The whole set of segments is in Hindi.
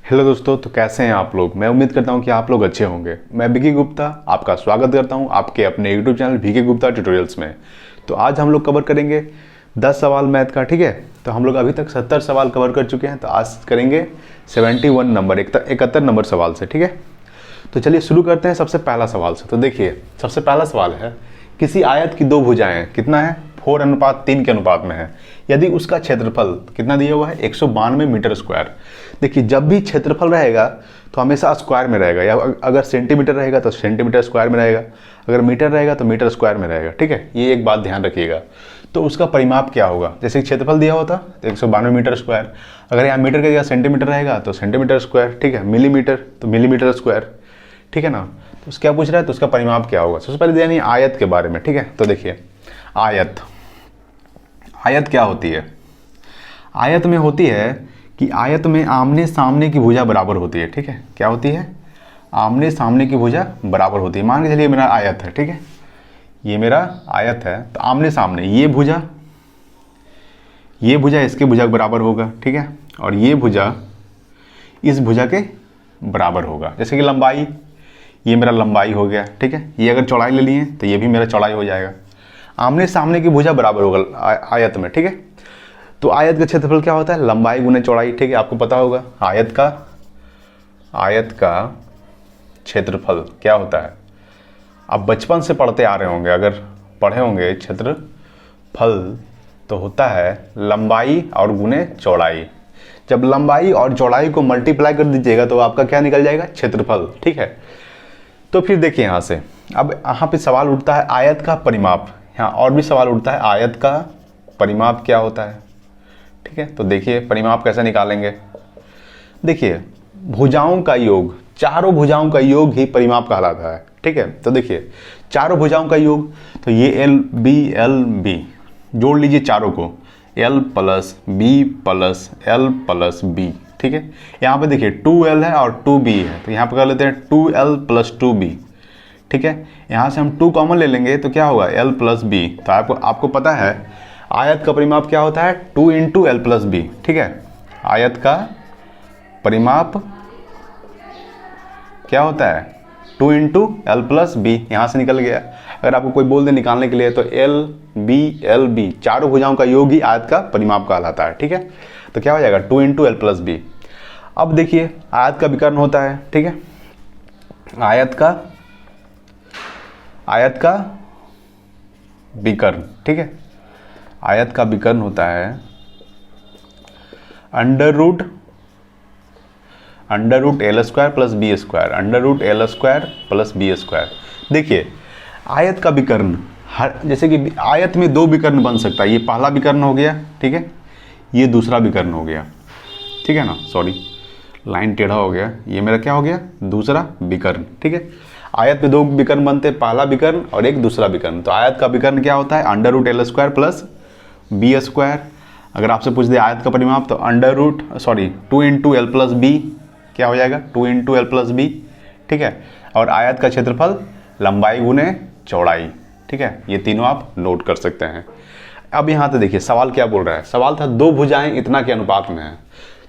हेलो दोस्तों, तो कैसे हैं आप लोग। मैं उम्मीद करता हूं कि आप लोग अच्छे होंगे। मैं विकी गुप्ता आपका स्वागत करता हूं आपके अपने YouTube channel Vicky Gupta tutorials में। तो आज हम लोग कवर करेंगे 10 सवाल मैथ का। ठीक है, तो हम लोग अभी तक 70 सवाल कवर कर चुके हैं, तो आज करेंगे 71 नंबर 71 नंबर सवाल से। ठीक है, तो चलिए शुरू करते हैं सबसे पहला सवाल से। तो देखिए, सबसे पहला सवाल है, किसी आयत की दो भुजाएं कितना है 4:3 के अनुपात में है, यदि उसका क्षेत्रफल कितना दिया हुआ है 192 मीटर स्क्वायर। देखिए, जब भी क्षेत्रफल रहेगा तो हमेशा स्क्वायर में रहेगा, या अगर सेंटीमीटर रहेगा तो सेंटीमीटर स्क्वायर में रहेगा, अगर मीटर रहेगा तो मीटर स्क्वायर में रहेगा। ठीक है, ये एक बात ध्यान रखिएगा। तो उसका परिमाप क्या होगा, जैसे क्षेत्रफल दिया होता तो 192 मीटर स्क्वायर, अगर यहाँ मीटर की जगह सेंटीमीटर रहेगा तो सेंटीमीटर स्क्वायर। ठीक है, मिलीमीटर तो मिलीमीटर स्क्वायर। ठीक है ना, तो उसका क्या पूछ रहा है, तो उसका परिमाप क्या होगा। सबसे पहले यानी आयत के बारे में। ठीक है, तो देखिए आयत क्या होती है। आयत में होती है कि आयत में आमने सामने की भुजा बराबर होती है। ठीक है, क्या होती है, आमने सामने की भुजा बराबर होती है। मान के चलिए मेरा आयत है। ठीक है, ये मेरा आयत है, तो आमने सामने ये भुजा इसके भुजा के बराबर होगा। ठीक है, और ये भुजा इस भुजा के बराबर होगा। जैसे कि लंबाई, ये मेरा लंबाई हो गया। ठीक है, ये अगर चौड़ाई ले लिए तो ये भी मेरा चौड़ाई हो जाएगा। आमने सामने की भुजा बराबर होगा आयत में। ठीक है, तो आयत का क्षेत्रफल क्या होता है, लंबाई गुने चौड़ाई। ठीक है, आपको पता होगा आयत का क्षेत्रफल क्या होता है। आप बचपन से पढ़ते आ रहे होंगे, अगर पढ़े होंगे क्षेत्रफल तो होता है लंबाई और गुने चौड़ाई। जब लंबाई और चौड़ाई को मल्टीप्लाई कर दीजिएगा तो आपका क्या निकल जाएगा, क्षेत्रफल। ठीक है, तो फिर देखिए यहाँ से, अब यहाँ पे सवाल उठता है आयत का परिमाप। यहाँ और भी सवाल उठता है आयत का परिमाप क्या होता है। ठीक है, तो देखिए परिमाप कैसे निकालेंगे। देखिए, भुजाओं का योग, चारों भुजाओं का योग ही परिमाप कहलाता है। ठीक है, तो देखिए चारों भुजाओं का योग, तो ये एल बी जोड़ लीजिए चारों को, L + B + L + B। ठीक है, यहाँ पे देखिए 2L है और 2B है, तो यहाँ पे कर लेते हैं 2L + 2B। ठीक है, यहाँ से हम 2 कॉमन ले लेंगे तो क्या होगा, L + B। तो आपको पता है आयत का परिमाप क्या होता है, 2 × L + B। ठीक है, आयत का परिमाप क्या होता है, 2 × L + B। यहाँ से निकल गया। अगर आपको कोई बोल दे निकालने के लिए तो L B चारों भुजाओं का योग ही आयत का परिमाप कहलाता है। ठीक है, तो क्या हो जाएगा 2 × L + B। अब देखिए आयत का विकर्ण होता है। ठीक है, आयत का विकर्ण। ठीक है, आयत का विकर्ण होता है √L² + B², देखिए आयत का विकर्ण, जैसे कि आयत में 2 विकर्ण बन सकता है। ये पहला विकर्ण हो गया। ठीक है, ये दूसरा विकर्ण हो गया। ठीक है ना, सॉरी लाइन टेढ़ा हो गया, ये मेरा क्या हो गया, दूसरा विकर्ण। ठीक है, आयत में 2 विकर्ण बनते हैं, पहला विकर्ण और एक दूसरा विकर्ण। तो आयत का विकर्ण क्या होता है, √L² + B²। अगर आपसे पूछ दे आयत का परिमाप तो 2 × L + B क्या हो जाएगा, 2 × L + B। ठीक है, और आयत का क्षेत्रफल लंबाई गुने चौड़ाई। ठीक है, ये तीनों आप नोट कर सकते हैं। अब यहाँ तो देखिए सवाल क्या बोल रहा है, सवाल था 2 भुजाएं इतना के अनुपात में है।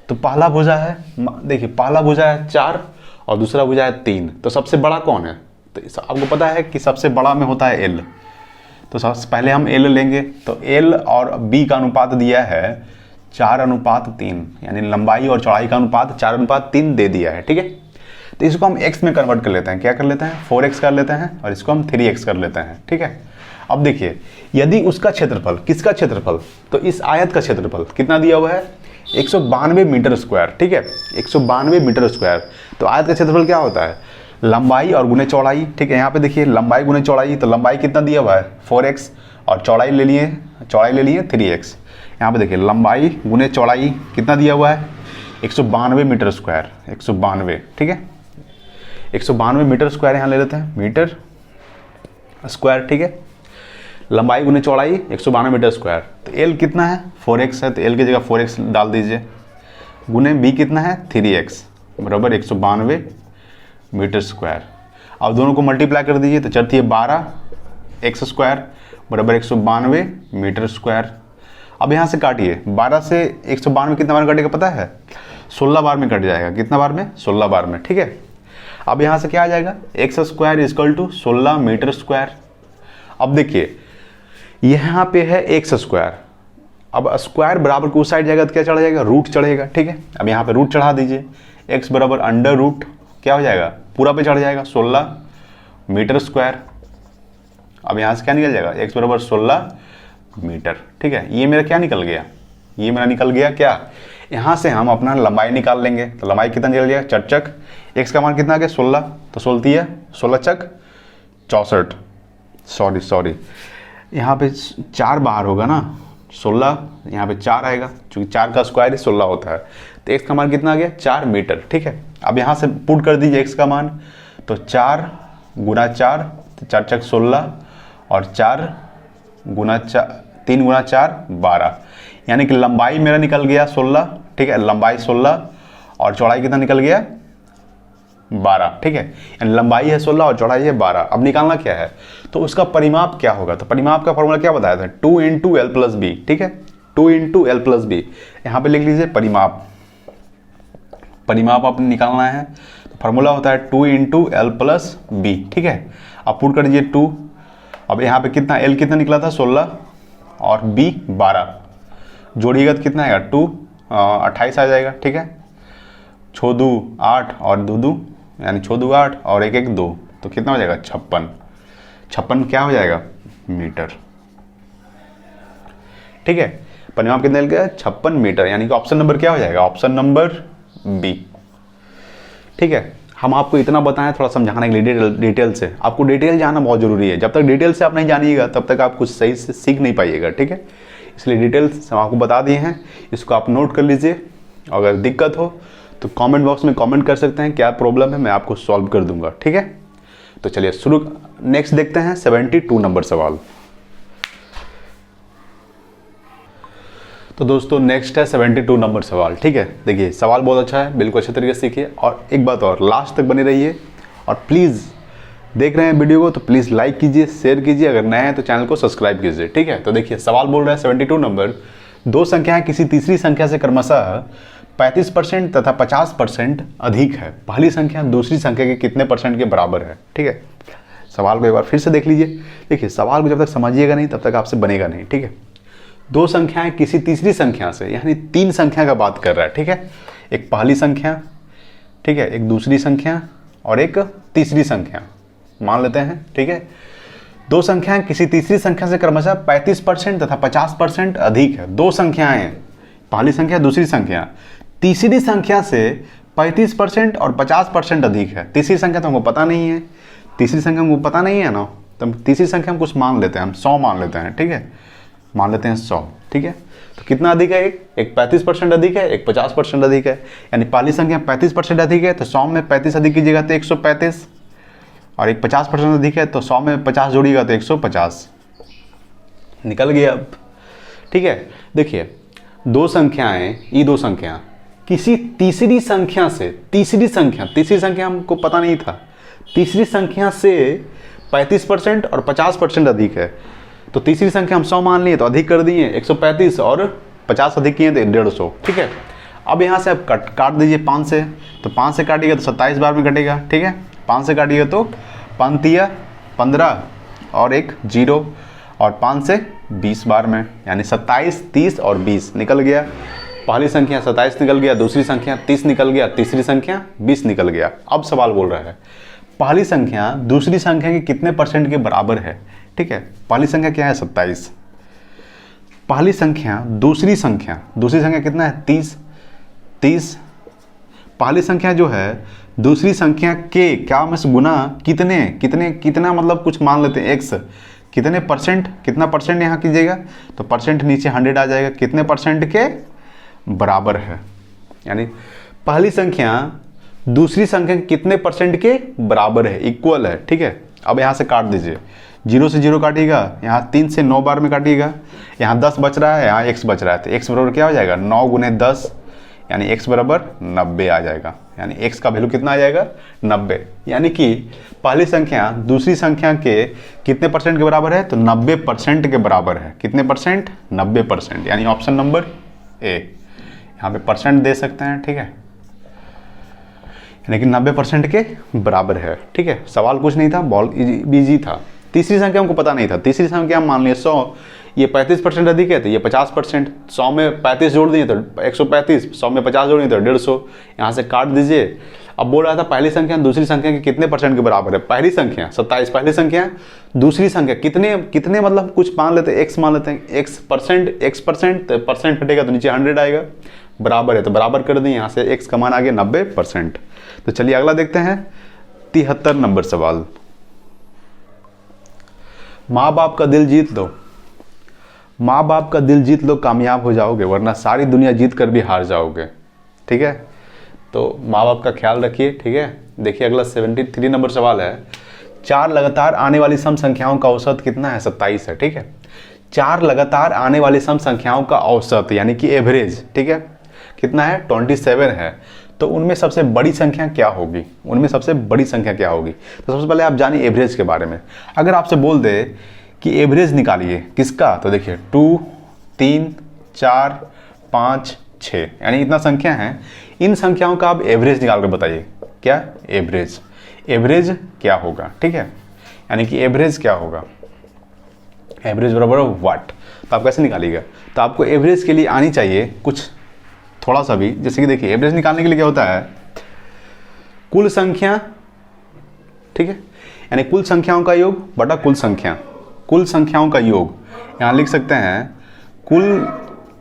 तो पहला भुजा है, देखिए पहला भुजा है 4 और दूसरा भुजा है 3। तो सबसे बड़ा कौन है, तो आपको पता है कि सबसे बड़ा में होता है L। तो सबसे पहले हम L लेंगे, तो L और B का अनुपात दिया है 4:3, यानी लंबाई और चौड़ाई का अनुपात 4:3 दे दिया है। ठीक है, तो इसको हम x में कन्वर्ट कर लेते हैं। क्या कर लेते हैं, 4x कर लेते हैं, और इसको हम 3x कर लेते हैं। ठीक है, अब देखिए यदि उसका क्षेत्रफल, किसका क्षेत्रफल, तो इस आयत का क्षेत्रफल कितना दिया हुआ है, 192 मीटर स्क्वायर। ठीक है, 192 मीटर स्क्वायर। तो आयत का क्षेत्रफल क्या होता है, लंबाई और गुने चौड़ाई। ठीक है, यहाँ पे देखिए लंबाई गुने चौड़ाई, तो लंबाई कितना दिया हुआ है 4x, और चौड़ाई ले लिए 3x। यहाँ पे देखिए लंबाई गुने चौड़ाई कितना दिया हुआ है, 192 मीटर स्क्वायर, 192। ठीक है, 192 मीटर स्क्वायर यहाँ ले लेते हैं, मीटर स्क्वायर। ठीक है, लंबाई गुने चौड़ाई 192 मीटर स्क्वायर। तो L कितना है, 4x है, तो L की जगह 4x डाल दीजिए, गुने B कितना है 3x बराबर 192 मीटर स्क्वायर। अब दोनों को मल्टीप्लाई कर दीजिए तो चलती है 12x² बराबर 192 मीटर स्क्वायर। अब यहाँ से काटिए, 12 से 192 कितना बार कटेगा पता है, 16 बार में कट जाएगा। कितना बार में? 16 बार में, ठीक है। अब यहाँ से क्या आ जाएगा? X square equal to 16 metre square. अब देखिए यहाँ पे है एक्स स्क्वायर, अब स्क्वायर बराबर को उस साइड जाएगा तो क्या चढ़ा जाएगा? रूट चढ़ेगा, ठीक है। अब यहाँ पे रूट चढ़ा दीजिए, एक्स बराबर अंडर रूट क्या हो जाएगा? पूरा पे चढ़ जाएगा 16 मीटर स्क्वायर। अब यहाँ से क्या निकल जाएगा? एक्स बराबर 16 मीटर, ठीक है। ये मेरा क्या निकल गया? ये मेरा निकल गया क्या? यहाँ से हम अपना लंबाई निकाल लेंगे, तो लंबाई कितना निकल जाएगा? चक एक्स का मान कितना आ गया? 16, तो 16 चक 64, सॉरी यहाँ पे 4 बाहर होगा ना, 16 यहाँ पे 4 आएगा, क्योंकि 4 का स्क्वायर ही 16 होता है। तो एक्स का मान कितना आ गया? 4 मीटर, ठीक है। अब यहाँ से पुट कर दीजिए एक्स का मान, तो 4 गुना 4, 4 चक 16 और 4 गुना 4, 3 गुना 4 12, यानी कि लंबाई मेरा निकल गया 16, ठीक है। लंबाई 16 और चौड़ाई कितना निकल गया? 12, ठीक है। यानी लंबाई है 16 और चौड़ाई है 12। अब निकालना क्या है? तो उसका परिमाप क्या होगा? तो परिमाप का फॉर्मूला क्या बताया था? 2 इंटू एल प्लस बी, ठीक है। 2 इंटू एल प्लस बी, यहाँ पे लिख लीजिए परिमाप। परिमाप आपने निकालना है तो फॉर्मूला होता है 2 इंटू एल प्लस बी, ठीक है। अब पुट कर दीजिए 2। अब यहाँ पे कितना एल कितना निकला था? 16 और बी 12, जोड़िएगा तो कितना आएगा? 2 28 आ जाएगा, ठीक है। 6 2 8 और 2 2, यानी 6 2 8 और 1 1 2, तो कितना हो जाएगा? 56 क्या हो जाएगा? मीटर, ठीक है। परिमाप कितना निकल गया? 56 मीटर, यानी कि ऑप्शन नंबर क्या हो जाएगा? ऑप्शन नंबर बी, ठीक है। हम आपको इतना बताएं थोड़ा समझाने के लिए डिटेल से। आपको डिटेल जानना बहुत जरूरी है, जब तक डिटेल से आप नहीं जानिएगा तब तक आप कुछ सही से सीख नहीं पाइएगा, ठीक है। इसलिए डिटेल्स हम आपको बता दिए हैं, इसको आप नोट कर लीजिए। अगर दिक्कत हो तो कमेंट बॉक्स में कमेंट कर सकते हैं, क्या प्रॉब्लम है, मैं आपको सॉल्व कर दूंगा, ठीक है। तो चलिए शुरू, नेक्स्ट देखते हैं 72 नंबर सवाल। तो दोस्तों नेक्स्ट है 72 नंबर सवाल, ठीक है। देखिए सवाल बहुत अच्छा है, बिल्कुल अच्छे तरीके से सीखिए, और एक बात और, लास्ट तक बने रहिए, और प्लीज़ देख रहे हैं वीडियो को तो प्लीज़ लाइक कीजिए, शेयर कीजिए, अगर नए हैं तो चैनल को सब्सक्राइब कीजिए, ठीक है। तो देखिए सवाल बोल रहा है 72 नंबर, दो संख्याएं किसी तीसरी संख्या से क्रमशः 35% तथा 50% अधिक है, पहली संख्या दूसरी संख्या के कितने परसेंट के बराबर है, ठीक है। सवाल को एक बार फिर से देख लीजिए। देखिए सवाल को जब तक समझिएगा नहीं तब तक आपसे बनेगा नहीं, ठीक है। दो संख्याएं किसी तीसरी संख्या से, यानी 3 संख्या का बात कर रहा है, ठीक है। एक पहली संख्या, ठीक है, एक दूसरी संख्या और एक तीसरी संख्या मान लेते हैं, ठीक है। दो संख्याएं किसी तीसरी संख्या से क्रमशः 35% तथा 50% अधिक है। दो संख्याएं, पहली संख्या दूसरी संख्या, तीसरी संख्या से 35% और 50% अधिक है। तीसरी संख्या तो हमको पता नहीं है, तीसरी संख्या हमको पता नहीं है ना, तो तीसरी संख्या हम कुछ मान लेते हैं, हम 100 मान लेते हैं, ठीक है, मान लेते हैं 100, ठीक है। तो कितना अधिक है? एक 35% अधिक है, एक 50% अधिक है, यानी पहली संख्या 35% अधिक है तो 100 में 35 अधिक कीजिएगा तो 135, और एक 50% अधिक है तो 100 में 50 जोड़िएगा तो 150 निकल गया अब, ठीक है। देखिए दो संख्याएं, ये दो संख्या किसी तीसरी संख्या से, तीसरी संख्या हमको पता नहीं था, तीसरी संख्या से 35% और 50% अधिक है, तो तीसरी संख्या हम 100 मान लिए तो अधिक कर दिए 135 और 50 अधिक किए तो 150, ठीक है। अब यहाँ से आप काट दीजिए 5 से, तो 5 से काटिएगा तो 27 बार में कटेगा, ठीक है। 5 से काटिएगा तो 5 तिया 15 और एक 0, और 5 से 20 बार में, यानी 27, 30 और 20 निकल गया। पहली संख्या 27 निकल गया, दूसरी संख्या 30 निकल गया, तीसरी संख्या 20 निकल गया। अब सवाल बोल रहा है पहली संख्या दूसरी संख्या के कितने परसेंट के बराबर है, ठीक है। पहली संख्या क्या है? 27। पहली संख्या दूसरी संख्या कितना है? 30। पहली संख्या जो है दूसरी संख्या के क्या में से गुना कितना मतलब कुछ मान लेते हैं x, कितने परसेंट, कितना परसेंट यहाँ कीजिएगा तो परसेंट नीचे 100 आ जाएगा, कितने परसेंट के बराबर है, यानी पहली संख्या दूसरी संख्या के कितने परसेंट के बराबर है, इक्वल है, ठीक है। अब यहाँ से काट दीजिए, 0 से 0 काटिएगा, यहाँ 3 से 9 बार में काटिएगा, यहाँ 10 बच रहा है, यहाँ x बच रहा है, तो x बराबर क्या हो जाएगा? 9 गुने 10, यानी x बराबर 90 आ जाएगा, यानी x का वैल्यू कितना आ जाएगा? 90। यानी कि पहली संख्या दूसरी संख्या के कितने परसेंट के बराबर है? तो 90% के बराबर है। कितने परसेंट? 90%, यानी ऑप्शन नंबर ए। यहाँ पे परसेंट दे सकते हैं, ठीक है। यानी कि 90% के बराबर है। ठीक है, सवाल कुछ नहीं था, बॉल इजी था। तीसरी संख्या हमको पता नहीं था। तीसरी संख्या हम मान लिए 100, ये 35% अधिक है तो ये 50%। 100 में 35 जोड़ दिए तो 135, 100 में 50 जोड़ दिए तो 150। यहाँ से काट दीजिए। अब बोल रहा था पहली संख्या दूसरी संख्या के कितने परसेंट के बराबर है। पहली संख्या 27 पहली संख्या, दूसरी संख्या कितने मतलब कुछ मान लेते हैं, x मान लेते हैं, x% तो परसेंट हटेगा तो नीचे 100 आएगा, बराबर है तो बराबर कर दें। यहाँ से x का मान आ गया 90%। तो चलिए अगला देखते हैं 73 नंबर सवाल। माँ बाप का दिल जीत लो, माँ बाप का दिल जीत लो कामयाब हो जाओगे, वरना सारी दुनिया जीत कर भी हार जाओगे। ठीक है, तो माँ बाप का ख्याल रखिए। ठीक है, देखिए अगला 73 नंबर सवाल है। 4 लगातार आने वाली सम संख्याओं का औसत कितना है? 27 है। ठीक है, 4 लगातार आने वाली सम संख्याओं का औसत यानी कि एवरेज, ठीक है, कितना है? 27 है। तो उनमें सबसे बड़ी संख्या क्या होगी? उनमें सबसे बड़ी संख्या क्या होगी? तो सबसे पहले आप जानिए एवरेज के बारे में। अगर आपसे बोल दे कि एवरेज निकालिए किसका, तो देखिए 2, 3, 4, 5, 6 यानी इतना संख्या है। इन संख्याओं का आप एवरेज निकाल कर बताइए। क्या? एवरेज। एवरेज क्या होगा? ठीक है, यानी कि एवरेज क्या होगा? एवरेज बराबर व्हाट। तो आप कैसे निकालिएगा? तो आपको एवरेज के लिए आनी चाहिए कुछ थोड़ा सा भी। जैसे कि देखिए एवरेज निकालने के लिए क्या होता है? कुल संख्या, ठीक है, यानी कुल संख्याओं का योग बटा कुल संख्या। कुल संख्याओं का योग यहाँ लिख सकते हैं कुल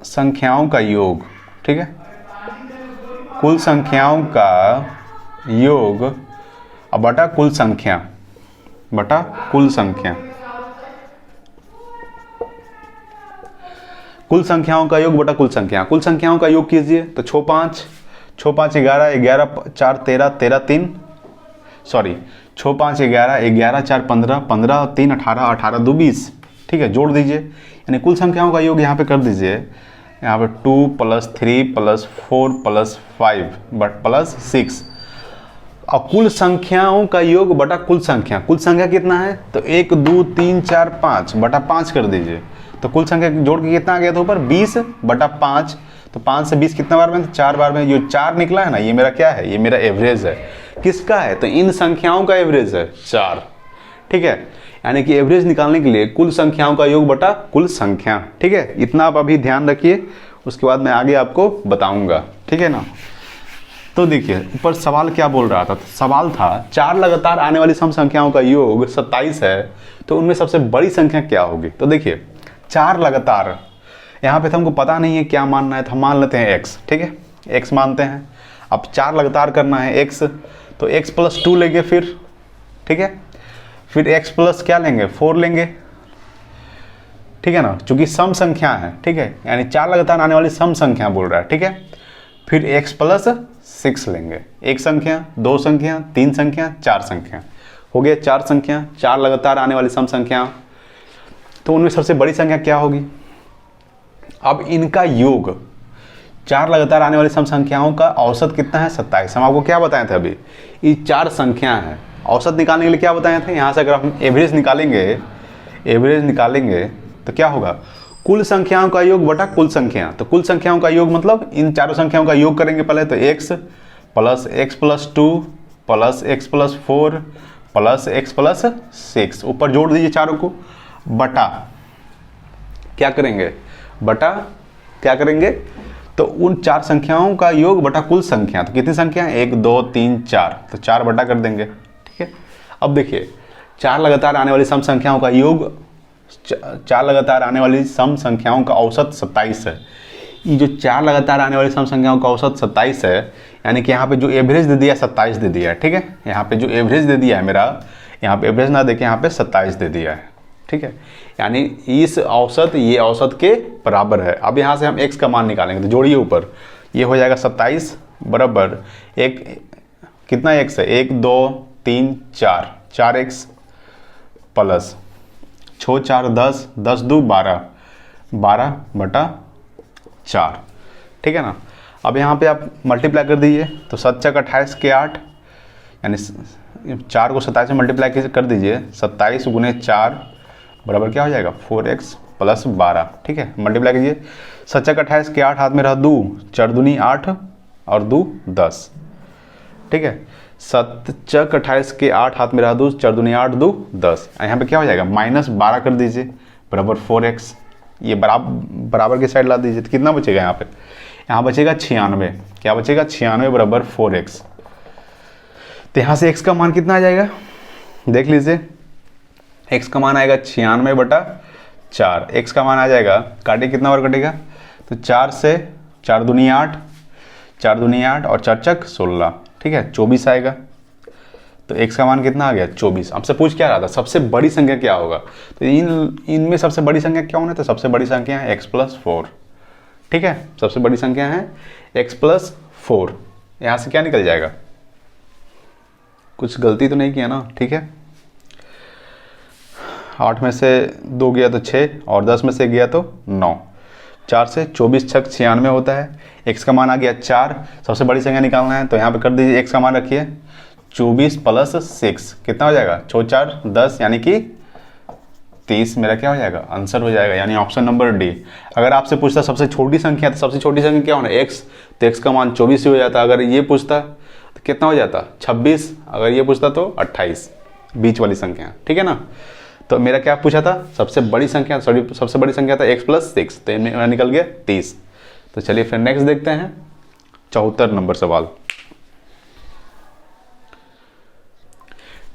संख्याओं का योग। ठीक है, कुल संख्याओं का योग अब बटा कुल संख्या, बटा कुल संख्या। कुल संख्याओं का योग बटा कुल संख्या। कुल संख्याओं का योग कीजिए तो 6 5 11 11 4 13 13 3 सॉरी 6 5 11 11 4 15 15 3 18 18 2 20। ठीक है, जोड़ दीजिए, यानी कुल संख्याओं का योग यहाँ पे कर दीजिए। यहाँ पे 2 + 3 + 4 + 5 बट +6 और कुल संख्याओं का योग बटा कुल संख्या। कुल संख्या कितना है? तो 1 2 3 4 5 बटा 5 कर दीजिए। तो कुल संख्या जोड़ के कितना आ गया था ऊपर? 20 बटा 5। तो 5 से 20 कितना बार में? 4 बार में। जो 4 निकला है ना, ये मेरा क्या है? ये मेरा एवरेज है। किसका है? तो इन संख्याओं का एवरेज है 4। ठीक है, यानी कि एवरेज निकालने के लिए कुल संख्याओं का योग बटा कुल संख्या। ठीक है, इतना आप अभी ध्यान रखिए, उसके बाद मैं आगे आपको बताऊंगा। ठीक है ना। तो देखिए ऊपर सवाल क्या बोल रहा था? तो सवाल था 4 लगातार आने वाली सम संख्याओं का योग 27 है, तो उनमें सबसे बड़ी संख्या क्या होगी? तो देखिए 4 लगातार, यहाँ पे तो हमको पता नहीं है क्या मानना है, तो हम मान लेते हैं x। ठीक है, x मानते हैं। अब 4 लगातार करना है x, तो x + 2 लेंगे फिर। ठीक है, फिर x प्लस क्या लेंगे? 4 लेंगे। ठीक है ना, चूंकि सम संख्या है। ठीक है, यानी 4 लगातार आने वाली सम संख्या बोल रहा है। ठीक है, फिर x + 6 लेंगे। एक संख्या, 2 संख्या, 3 संख्या, 4 संख्या, हो गया 4 संख्या। 4 लगातार आने वाली सम संख्या, तो उनमें सबसे बड़ी संख्या क्या होगी? अब इनका योग, 4 लगातार आने वाली सम संख्याओं का औसत कितना है? 27। हम आपको क्या बताए थे अभी? ये 4 संख्या है। औसत निकालने के लिए क्या बताए थे? यहाँ से अगर हम एवरेज निकालेंगे तो क्या होगा? कुल संख्याओं का योग बटा कुल संख्या। तो कुल संख्याओं का योग मतलब इन चारों संख्याओं का योग करेंगे पहले, तो x + x + 2 + x + 4 + x + 6 ऊपर जोड़ दीजिए चारों को, बटा क्या करेंगे? बटा क्या करेंगे? तो उन 4 संख्याओं का योग बटा कुल संख्या। तो कितनी संख्या? 1 2 3 4, तो 4 बटा कर देंगे। ठीक है, अब देखिए 4 लगातार आने वाली सम संख्याओं का योग, 4 लगातार आने वाली सम संख्याओं का औसत 27 है। ये जो 4 लगातार आने वाली सम संख्याओं का औसत 27 है, यानी कि यहाँ पे जो एवरेज दे दिया 27 दे दिया है। ठीक है, यहाँ पे जो एवरेज दे दिया है मेरा, यहाँ पे एवरेज ना देके यहाँ पे 27 दे दिया है। ठीक है, यानी इस औसत ये औसत के बराबर है। अब यहाँ से हम x का मान निकालेंगे, तो जोड़िए ऊपर, ये हो जाएगा 27 बराबर एक, कितना x है? 1 2 3 4, 4x प्लस 6 4 10, 10 2 12, 12 बटा 4। ठीक है ना। अब यहाँ पे आप मल्टीप्लाई कर दीजिए, तो 7 × 28 के 8, यानी 4 को 27 में मल्टीप्लाई कर दीजिए। 27 × 4 बराबर क्या हो जाएगा? 4x + 12। ठीक है, मल्टीप्लाई कीजिए। 7 × 28 के 8, हाथ में रहा 2, 4 दूनी 8 और 2 10। ठीक है। 7 चक 28 के 8 हाथ में रहा 2, 4 दूनी 8, 2 10। यहाँ पे क्या हो जाएगा -12 कर दीजिए बराबर 4x। ये बराबर की साइड ला दीजिए तो कितना बचेगा यहाँ पे? यहाँ बचेगा 96। क्या बचेगा? 96 बराबर 4x। तो यहाँ से x का मान कितना आ जाएगा देख लीजिए। x का मान आएगा 96/4। x का मान आ जाएगा, काटे कितना बार कटेगा? तो 4 से 4 दूनी 8, 4 दूनी 8 और 4 चक 16, ठीक है 24 आएगा। तो x का मान कितना आ गया? 24। हमसे पूछ क्या रहा था? सबसे बड़ी संख्या क्या होगा? तो इनमें सबसे बड़ी संख्या क्या होना? तो सबसे बड़ी संख्या है x+4, ठीक है। सबसे बड़ी संख्या है x+4। यहाँ से क्या निकल जाएगा? कुछ गलती तो नहीं किया ना? ठीक है। 8 में से 2 गया तो 6 और 10 में से गया तो 9। 4 से 24 छक 96 होता है। x का मान आ गया 4। सबसे बड़ी संख्या निकालना है तो यहाँ पे कर दीजिए x का मान रखिए 24 + 6 कितना हो जाएगा? 4 4 10 यानी कि 30 मेरा क्या हो जाएगा? आंसर हो जाएगा, यानी ऑप्शन नंबर डी। अगर आपसे पूछता सबसे छोटी संख्या तो सबसे छोटी संख्या क्या होना? x, तो x का मान 24 ही हो जाता। अगर ये पूछता तो कितना हो जाता? 26। अगर ये पूछता तो 28, बीच वाली संख्या, ठीक है ना। तो मेरा क्या पूछा था? सबसे बड़ी संख्या, सॉरी सबसे बड़ी संख्या था x+6, तो मेरा निकल गया 30। तो चलिए फिर नेक्स्ट देखते हैं 74 नंबर सवाल।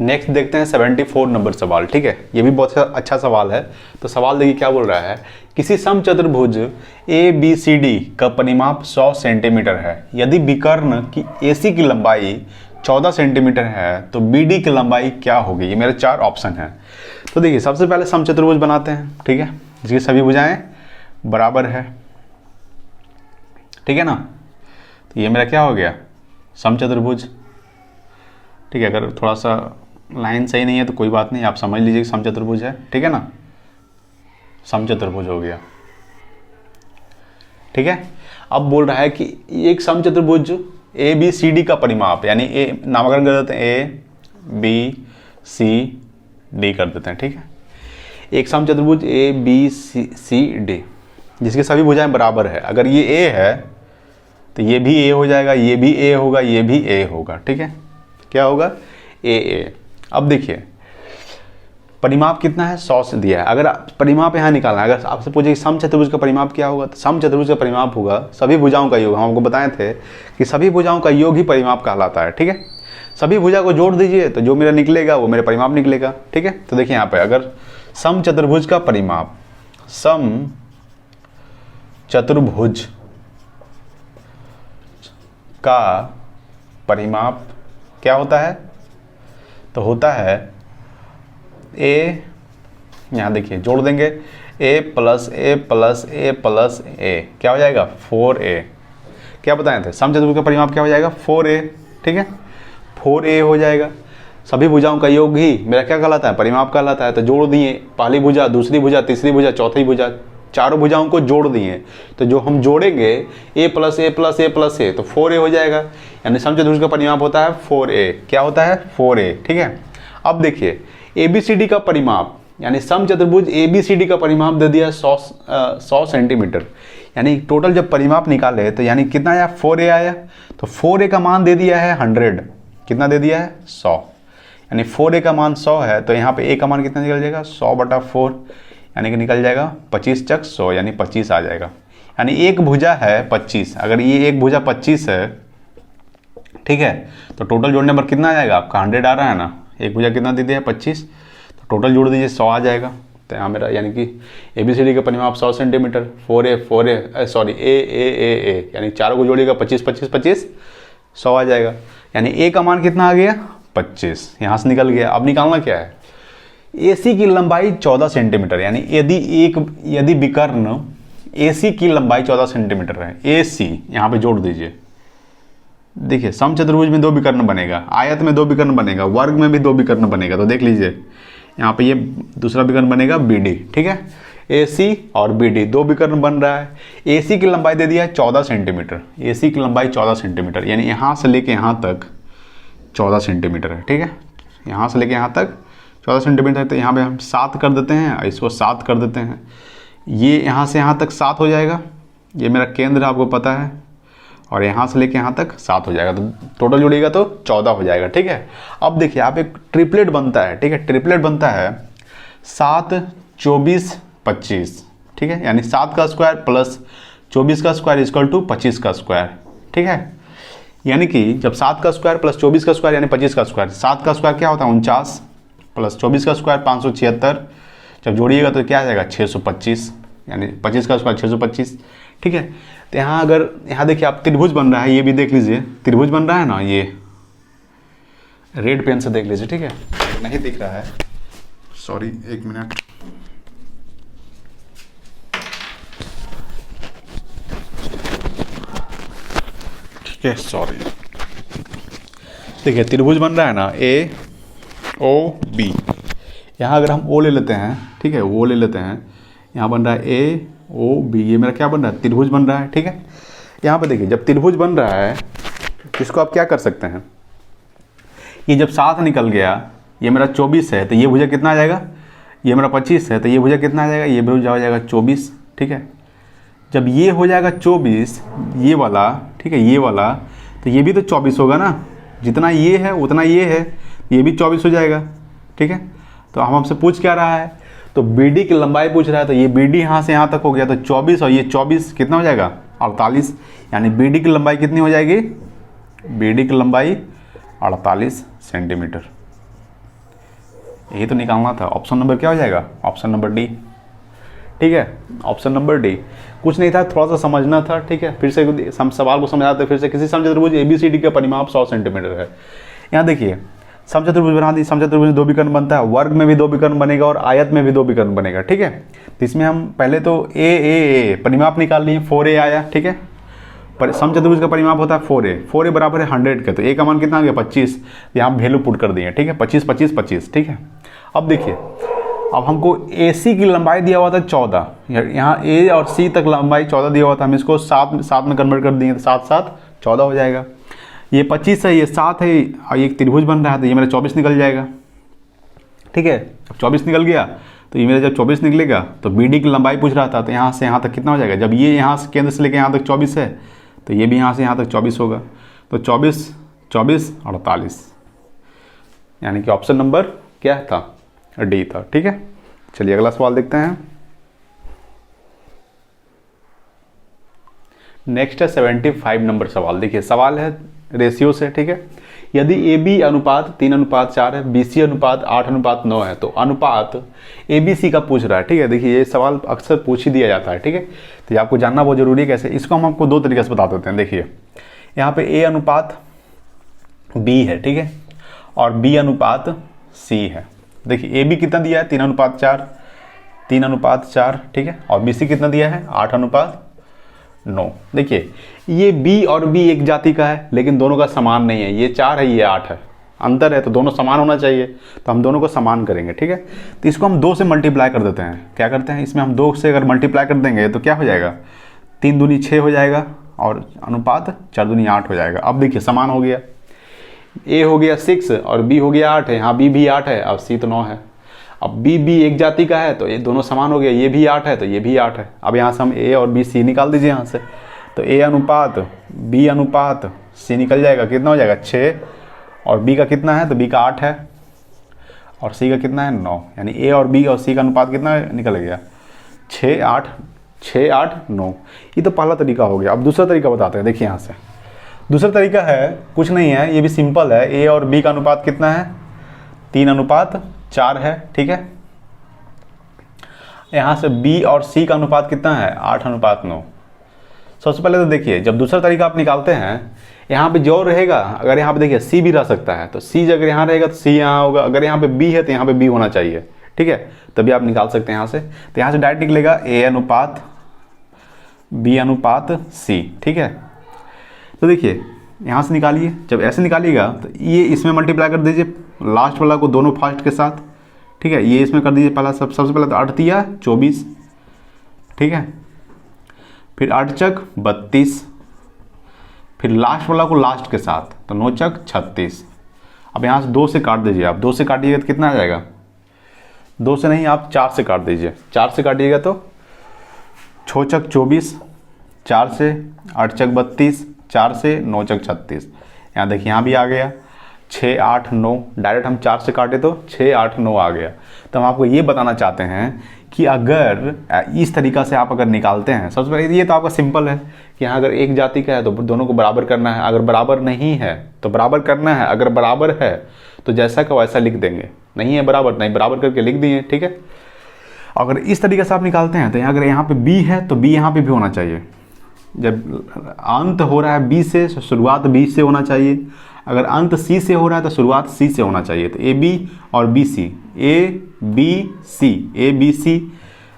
नेक्स्ट देखते हैं 74 नंबर सवाल, ठीक है। ये भी बहुत अच्छा सवाल है। तो सवाल देखिए क्या बोल रहा है। किसी समचतुर्भुज ABCD का परिमाप 100 सेंटीमीटर है। यदि विकर्ण की AC की लंबाई 14 सेंटीमीटर है तो BD की लंबाई क्या होगी? ये मेरे 4 ऑप्शन हैं। तो देखिए सबसे पहले समचतुर्भुज बनाते हैं, ठीक है, जिसकी सभी भुजाएं बराबर है, ठीक है ना। तो ये मेरा क्या हो गया? समचतुर्भुज, ठीक है। अगर थोड़ा सा लाइन सही नहीं है तो कोई बात नहीं, आप समझ लीजिए कि समचतुर्भुज है, ठीक है ना। समचतुर्भुज हो गया, ठीक है। अब बोल रहा है कि एक समचतुर्भुज ABCD का परिमाप, यानी ए नामकरण कर देते हैं ABCD कर देते हैं, ठीक है। एक समचतुर्भुज ABCD जिसकी सभी भुजाएं बराबर है। अगर ये A है तो ये भी A हो जाएगा, ये भी A होगा, ये भी A होगा, ठीक है। क्या होगा? AA। अब देखिए परिमाप कितना है? 100 से दिया है। अगर परिमाप यहाँ निकालना है, अगर आपसे पूछे कि समचतुर्भुज का परिमाप क्या होगा, तो समचतुर्भुज का परिमाप होगा सभी भुजाओं का योग। हम आपको बताए थे कि सभी भुजाओं का योग ही परिमाप कहलाता है, ठीक है। सभी भुजा को जोड़ दीजिए तो जो मेरा निकलेगा वो मेरा परिमाप निकलेगा, ठीक है। तो देखिए यहाँ पे अगर समचतुर्भुज का परिमाप, समचतुर्भुज का परिमाप क्या होता है? तो होता है A, यहाँ देखिए जोड़ देंगे A + A + A + A क्या हो जाएगा? 4A। क्या बताए थे? समचतुर्भुज का परिमाप क्या हो जाएगा? 4A, ठीक है। 4A हो जाएगा। सभी भुजाओं का योग ही मेरा क्या कहलाता है? परिमाप कहलाता है। तो जोड़ दिए, पहली भुजा, दूसरी भुजा, तीसरी भुजा, चौथी भुजा, चारों भुजाओं को जोड़ दिए। तो जो हम जोड़ेंगे A + A + A + A तो 4A हो जाएगा, यानी समचतुर्भुज का परिमाप होता है 4A। क्या होता है? 4A, ठीक है। अब देखिए ABCD का परिमाप, यानी समचतुर्भुज ABCD का परिमाप दे दिया 100 सेंटीमीटर, यानी टोटल जब परिमाप निकाले तो यानी कितना आया? 4A आया। तो 4A का मान दे दिया है 100। कितना दे दिया है? 100। यानी 4A का मान 100 है तो यहाँ पे A का मान कितना निकल जाएगा? 100/4, यानी कि निकल जाएगा 25 चक 100, यानी 25 आ जाएगा। यानी एक भुजा है 25, अगर ये एक भुजा 25 है, ठीक है, तो टोटल जोड़ने पर कितना आ जाएगा? आपका 100 आ रहा है ना। एक भुजा कितना दे दिया है? 25, तो टोटल जोड़ दीजिए 100 आ जाएगा। तो यहाँ मेरा यानी कि ABCD का परिमाप 100 सेंटीमीटर, 4A सॉरी A यानी चारों को जोड़िएगा 25 25 25 100 आ जाएगा। यानी A का मान कितना आ गया? 25। यहाँ से निकल गया। अब निकालना क्या है? AC की लंबाई 14 सेंटीमीटर, यानी यदि विकर्ण AC की लंबाई 14 सेंटीमीटर है, AC यहाँ पे जोड़ दीजिए। देखिए समचतुर्भुज में 2 विकर्ण बनेगा, आयत में 2 विकर्ण बनेगा, वर्ग में भी 2 विकर्ण बनेगा। तो देख लीजिए यहाँ पे ये दूसरा विकर्ण बनेगा BD, ठीक है। AC और BD 2 विकर्ण बन रहा है। AC की लंबाई दे दिया है 14 सेंटीमीटर, AC की लंबाई 14 सेंटीमीटर, यानी यहाँ से लेके यहाँ तक 14 सेंटीमीटर है, ठीक है। यहाँ से लेके यहाँ तक 14 सेंटीमीटर। तो यहाँ पे हम 7 कर देते हैं, इसको 7 कर देते हैं। ये यहाँ से यहाँ तक 7 हो जाएगा। ये मेरा केंद्र आपको पता है, और यहाँ से लेके यहाँ तक 7 हो जाएगा, तो टोटल जोड़िएगा तो 14 हो जाएगा। ठीक है, अब देखिए आप एक ट्रिपलेट बनता है। ठीक है, ट्रिपलेट बनता है 7, 24, 25। ठीक है, यानी 7 का स्क्वायर प्लस 24 का स्क्वायर इक्वल टू 25 का स्क्वायर। ठीक है, यानी कि जब 7 का स्क्वायर प्लस 24 का स्क्वायर यानी 25 का स्क्वायर, 7 का स्क्वायर क्या होता है 49 प्लस 24 का स्क्वायर 576, जब जोड़िएगा तो क्या आ जाएगा 625, यानी 25 का स्क्वायर 625। ठीक है, तो यहाँ अगर यहाँ देखिए आप त्रिभुज बन रहा है, ये भी देख लीजिए त्रिभुज बन रहा है ना, ये रेड पेन से देख लीजिए। ठीक है, नहीं दिख रहा है, सॉरी 1 मिनट। ठीक है, सॉरी, देखिए त्रिभुज बन रहा है ना ए ओ बी, यहाँ अगर हम ओ ले लेते हैं, ठीक है ओ ले लेते हैं, यहाँ बन रहा है ए ओ बी, ये मेरा क्या बन रहा है त्रिभुज बन रहा है। ठीक है, यहाँ पे देखिए जब त्रिभुज बन रहा है इसको आप क्या कर सकते हैं, ये जब 7 निकल गया, ये मेरा 24 है तो ये भुजा कितना आ जाएगा, ये मेरा 25 है तो ये भुजा कितना आ जाएगा, ये भुजा हो जाएगा 24। ठीक है, जब ये हो जाएगा 24 ये वाला, ठीक है ये वाला, तो ये भी तो 24 होगा ना, जितना ये है उतना ये है, ये भी 24 हो जाएगा। ठीक है, तो हम हमसे पूछ क्या रहा है, तो BD की लंबाई पूछ रहा है, तो ये BD यहाँ से यहाँ तक हो गया, तो 24 और ये 24 कितना हो जाएगा 48, यानी BD की लंबाई कितनी हो जाएगी, BD की लंबाई 48 सेंटीमीटर। यही तो निकालना था। ऑप्शन नंबर क्या हो जाएगा, ऑप्शन नंबर डी। ठीक है, ऑप्शन नंबर डी। कुछ नहीं था, थोड़ा सा समझना था। ठीक है, फिर से हम सवाल को समझाते फिर से, किसी समचतुर्भुज ABCD का परिमाप 100 सेंटीमीटर है। यहाँ देखिए समचतुर्भुज बना दी, समचतुर्भुज में 2 विकर्ण बनता है, वर्ग में भी 2 विकर्ण बनेगा और आयत में भी 2 विकर्ण बनेगा। ठीक है, तो इसमें हम पहले तो ए परिमाप निकाल लिए, 4a आया। ठीक है, पर समचतुर्भुज का परिमाप होता है 4a, 4a बराबर है 100 के, तो a का मान कितना आ गया 25, यहाँ वैल्यू पुट कर दिए। ठीक है, 25 25 25। ठीक है, अब देखिए अब हमको AC की लंबाई दिया हुआ था 14, यहाँ A और C तक लंबाई 14 दिया हुआ था, हम इसको 7 में कन्वर्ट कर दिए, तो 7 7 14 हो जाएगा। ये 25 है, ये 7 है, और ये त्रिभुज बन रहा है, तो ये मेरा 24 निकल जाएगा। ठीक है, अब 24 निकल गया, तो ये मेरा जब 24 निकलेगा तो BD की लंबाई पूछ रहा था, तो यहाँ से यहाँ तक कितना हो जाएगा, जब ये यहाँ से केंद्र से लेकर यहाँ तक 24 है, तो ये भी यहाँ से यहाँ तक 24 होगा, तो 24 24 48, यानी कि ऑप्शन नंबर क्या था, डी था। ठीक है, चलिए अगला सवाल देखते हैं। नेक्स्ट है 75 नंबर सवाल। देखिए सवाल है रेशियो से। ठीक है, यदि AB अनुपात 3:4 है, BC अनुपात 8:9 है, तो अनुपात ABC का पूछ रहा है। ठीक है, देखिए ये सवाल अक्सर पूछ ही दिया जाता है। ठीक है, तो ये आपको जानना बहुत जरूरी है कैसे, इसको हम आपको 2 तरीके से बता देते हैं। देखिए यहाँ पे A अनुपात B है, ठीक है, और B अनुपात C है। देखिए AB कितना दिया है 3:4, 3:4। ठीक है, और BC कितना दिया है 8:9। देखिए ये B और B एक जाति का है, लेकिन दोनों का समान नहीं है, ये 4 है ये 8 है, अंतर है, तो दोनों समान होना चाहिए, तो हम दोनों को समान करेंगे। ठीक है, तो इसको हम 2 से मल्टीप्लाई कर देते हैं। क्या करते हैं, इसमें हम 2 से अगर मल्टीप्लाई कर देंगे तो क्या हो जाएगा, 3 दूनी 6 हो जाएगा, और अनुपात 4 दूनी 8 हो जाएगा। अब देखिए समान हो गया, A हो गया 6 और B हो गया 8 है, यहाँ B भी 8 है, अब C तो 9 है। अब B एक जाति का है, तो ये दोनों समान हो गया, ये भी 8 है तो ये भी 8 है। अब यहाँ से हम A और B C निकाल दीजिए यहाँ से, तो A अनुपात B अनुपात C निकल जाएगा, कितना हो जाएगा 6, और B का कितना है, तो B का 8 है, और C का कितना है 9, यानी A और B और C का अनुपात कितना निकल गया 6 8 9। ये तो पहला तरीका हो गया। अब दूसरा तरीका बताते हैं। देखिए यहाँ से दूसरा तरीका है, कुछ नहीं है, ये भी सिंपल है। A और B का अनुपात कितना है 3:4 है। ठीक है, यहाँ से B और C का अनुपात कितना है 8:9। सबसे पहले तो देखिए जब दूसरा तरीका आप निकालते हैं, यहाँ पे जो रहेगा, अगर यहाँ पे देखिए C भी रह सकता है, तो C अगर यहाँ रहेगा तो C यहाँ होगा, अगर यहाँ पे B है तो यहाँ पे B होना चाहिए। ठीक है, तभी आप निकाल सकते हैं यहाँ से। तो यहाँ से डायरेक्ट निकलेगा A अनुपात B अनुपात C। ठीक है, तो देखिए यहाँ से निकालिए, जब ऐसे निकालिएगा तो ये इसमें मल्टीप्लाई कर दीजिए लास्ट वाला को दोनों फर्स्ट के साथ। ठीक है, ये इसमें कर दीजिए पहला, सबसे पहले तो 8 तिया 24। ठीक है, फिर 8 चक 32, फिर लास्ट वाला को लास्ट के साथ, तो 9 चक 36। अब यहाँ से 2 से काट दीजिए, आप 2 से काटिएगा तो कितना आ जाएगा, 2 से नहीं आप 4 से काट दीजिए, 4 से काटिएगा तो 6 चक 24, 4 से 8 चक 32, 4 से 9 चक 36। यहाँ देखिए यहाँ भी आ गया 6 8 9, डायरेक्ट हम 4 से काटे तो 6 8 9 आ गया। तो हम आपको ये बताना चाहते हैं कि अगर इस तरीक़ा से आप अगर निकालते हैं, सबसे पहले ये तो आपका सिंपल है कि यहाँ अगर एक जाति का है तो दोनों को बराबर करना है, अगर बराबर नहीं है तो बराबर करना है, अगर बराबर है तो जैसा का वैसा लिख देंगे, नहीं है बराबर नहीं बराबर करके लिख दिए, ठीक है। अगर इस तरीके से आप निकालते हैं तो अगर यहाँ पे b है तो b यहाँ पे भी होना चाहिए। जब अंत हो रहा है b से, शुरुआत b से होना चाहिए। अगर अंत c से हो रहा है तो शुरुआत c से होना चाहिए। तो a b और b c, a b c, a b c।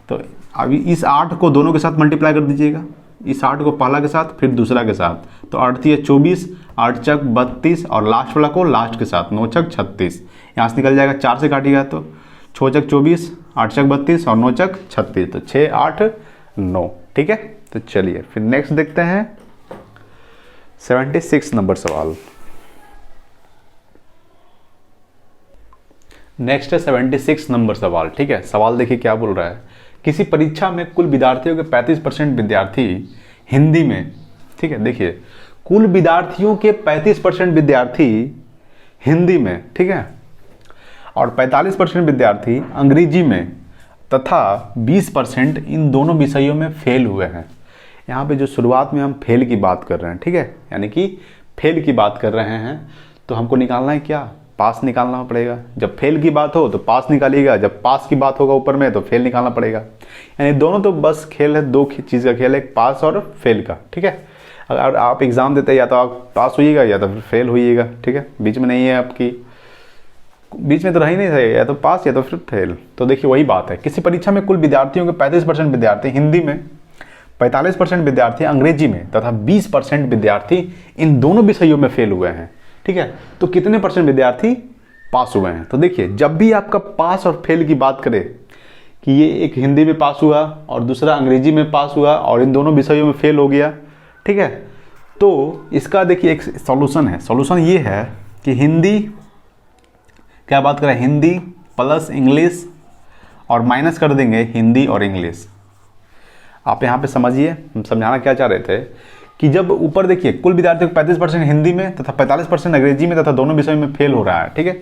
तो अभी इस 8 को दोनों के साथ मल्टीप्लाई कर दीजिएगा, इस 8 को पहला के साथ फिर दूसरा के साथ। तो 8 है 24, 8 चक 32 और लास्ट वाला को लास्ट के साथ 9 चक 36। यहाँ से निकल जाएगा 4 से काटिएगा तो 6 चक 24, 8 चक 32 और 9 चक 36। तो 6 8 9, ठीक है। तो चलिए फिर नेक्स्ट देखते हैं 76 नंबर सवाल। नेक्स्ट है 76 नंबर सवाल, ठीक है। सवाल देखिए क्या बोल रहा है, किसी परीक्षा में कुल विद्यार्थियों के 35% विद्यार्थी हिंदी में, ठीक है। देखिए कुल विद्यार्थियों के 35% विद्यार्थी हिंदी में, ठीक है, और 45% विद्यार्थी अंग्रेजी में तथा 20% इन दोनों विषयों में फेल हुए हैं। यहाँ पे जो शुरुआत में हम फेल की बात कर रहे हैं, ठीक है, यानी कि फेल की बात कर रहे हैं, तो हमको निकालना है क्या, पास निकालना पड़ेगा। जब फेल की बात हो तो पास निकालिएगा, जब पास की बात होगा ऊपर में तो फेल निकालना पड़ेगा। यानी दोनों तो बस खेल है, दो चीज़ का खेल है, पास और फेल का, ठीक है। अगर आप एग्ज़ाम देते हैं या तो आप पास होइएगा या तो फिर फेल होइएगा, ठीक है, बीच में नहीं है आपकी, बीच में तो रह ही नहीं सकेगा, या तो पास या तो फिर फेल। तो देखिए वही बात है, किसी परीक्षा में कुल विद्यार्थियों के 35% विद्यार्थी हिंदी में, 45% विद्यार्थी अंग्रेजी में तथा 20% विद्यार्थी इन दोनों विषयों में फेल हुए हैं, ठीक है। तो कितने % विद्यार्थी पास हुए हैं। तो देखिए जब भी आपका पास और फेल की बात करें कि ये एक हिंदी में पास हुआ और दूसरा अंग्रेजी में पास हुआ और इन दोनों विषयों में फेल हो गया, ठीक है, तो इसका देखिए एक सॉल्यूशन है। सॉल्यूशन ये है कि हिंदी, क्या बात करें, हिंदी प्लस इंग्लिश और माइनस कर देंगे हिंदी और इंग्लिश। आप यहाँ पे समझिए हम समझाना क्या चाह रहे थे कि जब ऊपर देखिए कुल विद्यार्थियों को 35% हिंदी में तथा 45% अंग्रेजी में तथा दोनों विषयों में फेल हो रहा है, ठीक है,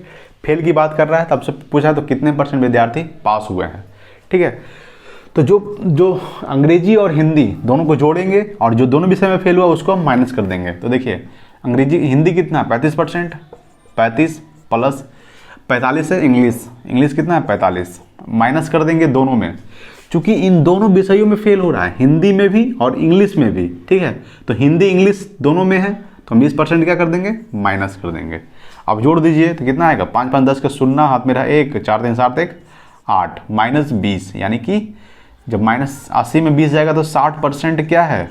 फेल की बात कर रहा है, तब से पूछा तो कितने % विद्यार्थी पास हुए हैं, ठीक है। तो जो अंग्रेजी और हिंदी दोनों को जोड़ेंगे और जो दोनों विषय में फेल हुआ उसको हम माइनस कर देंगे। तो देखिए अंग्रेजी हिंदी कितना 35%, 35 प्लस 45 है इंग्लिश कितना है 45, माइनस कर देंगे दोनों में, चूंकि इन दोनों विषयों में फेल हो रहा है, हिंदी में भी और इंग्लिश में भी, ठीक है। तो हिंदी इंग्लिश दोनों में है तो 20% क्या कर देंगे, माइनस कर देंगे। अब जोड़ दीजिए तो कितना आएगा, 5 5 10 का 0, हाथ में रहा 1, 4 3 7 1 8, माइनस 20, यानी कि जब माइनस 80 में 20 जाएगा तो 60% क्या है,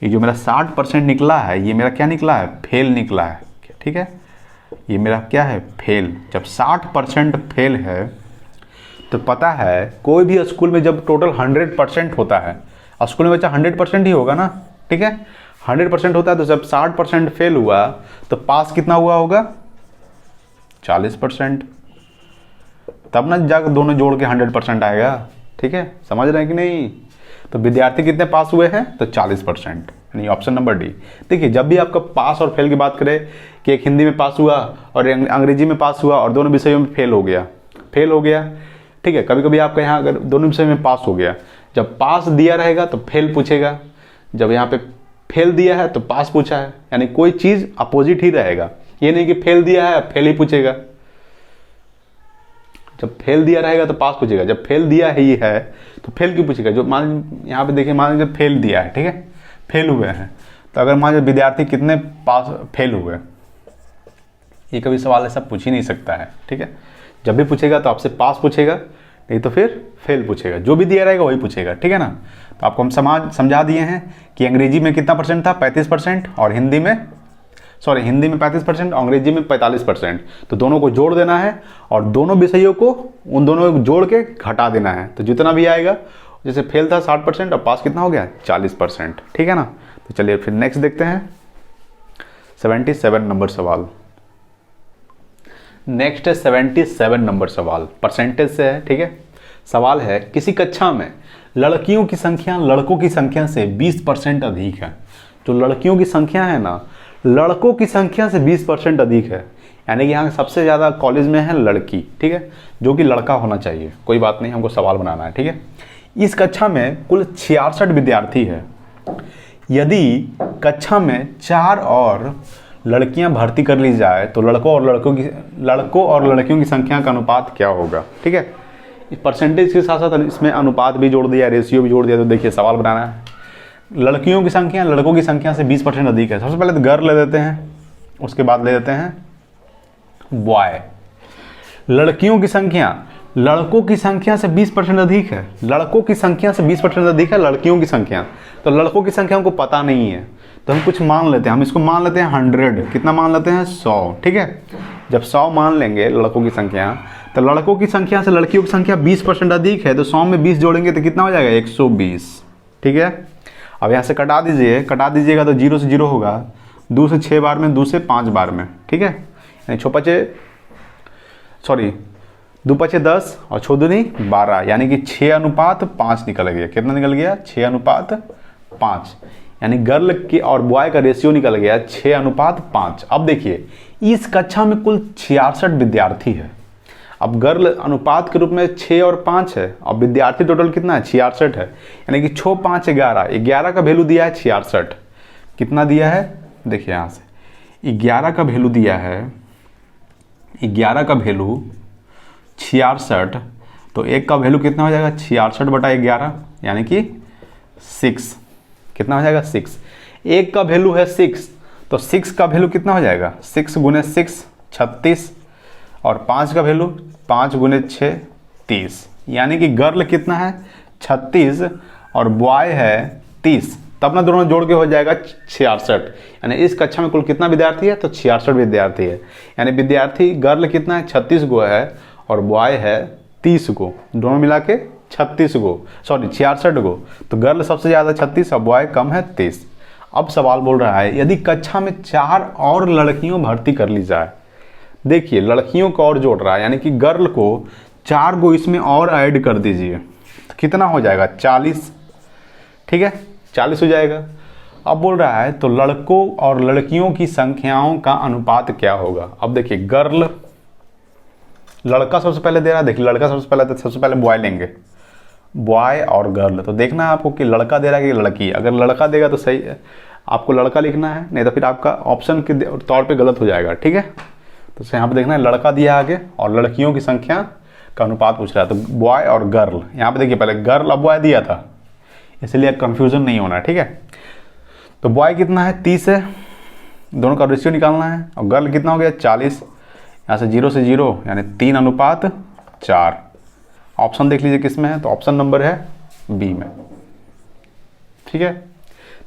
ये जो मेरा 60% निकला है ये मेरा क्या निकला है, फेल निकला है, ठीक है। ये मेरा क्या है, फेल। जब 60% फेल है तो पता है कोई भी स्कूल में जब टोटल 100% होता है, स्कूल में बच्चा 100% ही होगा ना, ठीक है, 100% होता है, तो जब 60% फेल हुआ तो पास कितना हुआ होगा, 40%, तब ना जाकर दोनों जोड़ के 100% आएगा, ठीक है, समझ रहे हैं कि नहीं। तो विद्यार्थी कितने पास हुए हैं, तो 40%, यानी ऑप्शन नंबर डी। देखिए जब भी आपका पास और फेल की बात करें कि एक हिंदी में पास हुआ और अंग्रेजी में पास हुआ और दोनों विषयों में फेल हो गया, ठीक है। कभी कभी आपका यहाँ अगर दोनों विषय में पास हो गया, जब पास दिया रहेगा तो फेल पूछेगा, जब यहाँ पे फेल दिया है तो पास पूछा है, यानी कोई चीज़ अपोजिट ही रहेगा, ये नहीं कि फेल दिया है फेल ही पूछेगा। जब फेल दिया रहेगा तो पास पूछेगा, जब फेल दिया ही है तो फेल क्यों पूछेगा। जो मान यहाँ पे देखिए, मान लीजिए फेल दिया है, ठीक है, फेल हुए हैं, तो अगर मान लीजिए विद्यार्थी कितने पास फेल हुए, ये कभी सवाल ऐसा पूछ ही नहीं सकता है, ठीक है। जब भी पूछेगा तो आपसे पास पूछेगा, नहीं तो फिर फेल पूछेगा, जो भी दिया रहेगा वही पूछेगा, ठीक है ना। तो आपको हम समझा दिए हैं कि अंग्रेजी में कितना % था, 35%, और हिंदी में 35%, अंग्रेजी में 45%। तो दोनों को जोड़ देना है और दोनों विषयों को उन दोनों को जोड़ के घटा देना है, तो जितना भी आएगा, जैसे फेल था 60% और पास कितना हो गया 40%, ठीक है ना। तो चलिए फिर नेक्स्ट देखते हैं 77 नंबर सवाल। नेक्स्ट है 77 नंबर सवाल, परसेंटेज से है, ठीक है। सवाल है किसी कक्षा में लड़कियों की संख्या लड़कों की संख्या से 20% अधिक है। जो लड़कियों की संख्या है ना, लड़कों की संख्या से 20% अधिक है। यानी कि यहाँ सबसे ज़्यादा कॉलेज में है लड़की, ठीक है, जो कि लड़का होना चाहिए। कोई बात नहीं, हमको सवाल बनाना है, ठीक है। इस कक्षा में कुल 66 विद्यार्थी है। यदि कक्षा में 4 और लड़कियां भर्ती कर ली जाए तो लड़कों और लड़कियों की संख्या का अनुपात क्या होगा, ठीक है। इस परसेंटेज के साथ साथ इसमें अनुपात भी जोड़ दिया, रेशियो भी जोड़ दिया। तो देखिए सवाल बनाना है। लड़कियों की संख्या लड़कों की संख्या से 20% अधिक है। सबसे पहले तो गर्ल ले देते हैं, उसके बाद ले देते हैं बॉय। लड़कियों की संख्या लड़कों की संख्या से 20% अधिक है। लड़कों की संख्या से 20% अधिक है लड़कियों की संख्या। तो लड़कों की संख्या हमको पता नहीं है, तो हम कुछ मान लेते हैं। हम इसको मान लेते हैं 100। कितना मान लेते हैं? 100, ठीक है। जब 100 मान लेंगे लड़कों की संख्या, तो लड़कों की संख्या से लड़कियों की संख्या 20% अधिक है। तो 100 में 20 जोड़ेंगे तो कितना हो जाएगा? 120, ठीक है। अब यहाँ से कटा दीजिएगा तो 0 से 0 होगा। 2 से 6 बार में, 2 से 5 बार में, ठीक है। यानी 2 पचे 10 और 6 दूनी 12, यानी कि 6:5 निकल गया। कितना निकल गया? 6:5। यानी गर्ल की और बॉय का रेशियो निकल गया 6:5। अब देखिए इस कक्षा में कुल 66 विद्यार्थी है। अब गर्ल अनुपात के रूप में 6 और 5 है। अब विद्यार्थी टोटल कितना है? 66 है। यानी कि 6, 5, 11 का वैल्यू दिया है 66। कितना दिया है? देखिए यहाँ से 11 का वैल्यू दिया है, 11 का वैल्यू 66। तो 1 का वैल्यू कितना हो जाएगा? 66/11, यानी कि 6। कितना हो जाएगा? 6। 1 का वैल्यू है 6, तो 6 का वैल्यू कितना हो जाएगा? 6 × 6 36, और 5 का वैल्यू 5 × 6 30। यानी कि गर्ल कितना है? 36 और बॉय है 30। तब ना दोनों जोड़ के हो जाएगा 66। यानी इस कक्षा में कुल कितना विद्यार्थी है? तो 66 विद्यार्थी है। यानी विद्यार्थी गर्ल कितना है? 36 गो है और बॉय है 30 गो। दोनों मिला के 66 गो। तो गर्ल सबसे ज़्यादा 36 और बॉय कम है 30। अब सवाल बोल रहा है यदि कक्षा में 4 और लड़कियों भर्ती कर ली जाए। देखिए लड़कियों को और जोड़ रहा है, यानी कि गर्ल को 4 गो इसमें और ऐड कर दीजिए। तो कितना हो जाएगा? 40, ठीक है, 40 हो जाएगा। अब बोल रहा है तो लड़कों और लड़कियों की संख्याओं का अनुपात क्या होगा। अब देखिए गर्ल, लड़का सबसे पहले दे रहा है। देखिए लड़का सबसे पहले, तो सबसे पहले बॉय लेंगे, बॉय और गर्ल। तो देखना है आपको कि लड़का दे रहा है कि लड़की। अगर लड़का देगा तो सही है, आपको लड़का लिखना है, नहीं तो फिर आपका ऑप्शन के तौर पे गलत हो जाएगा, ठीक है। तो यहाँ पे देखना है लड़का दिया आगे और लड़कियों की संख्या का अनुपात पूछ रहा है। तो बॉय और गर्ल, यहाँ पे देखिए पहले गर्ल और बॉय दिया था, इसलिए कंफ्यूजन नहीं होना, ठीक है। तो बॉय कितना है? 30 है, दोनों का रेशियो निकालना है। और गर्ल कितना हो गया? 40। यहाँ से 0 से 0 यानी 3:4। ऑप्शन देख लीजिए किस में है, तो ऑप्शन नंबर है बी में, ठीक है।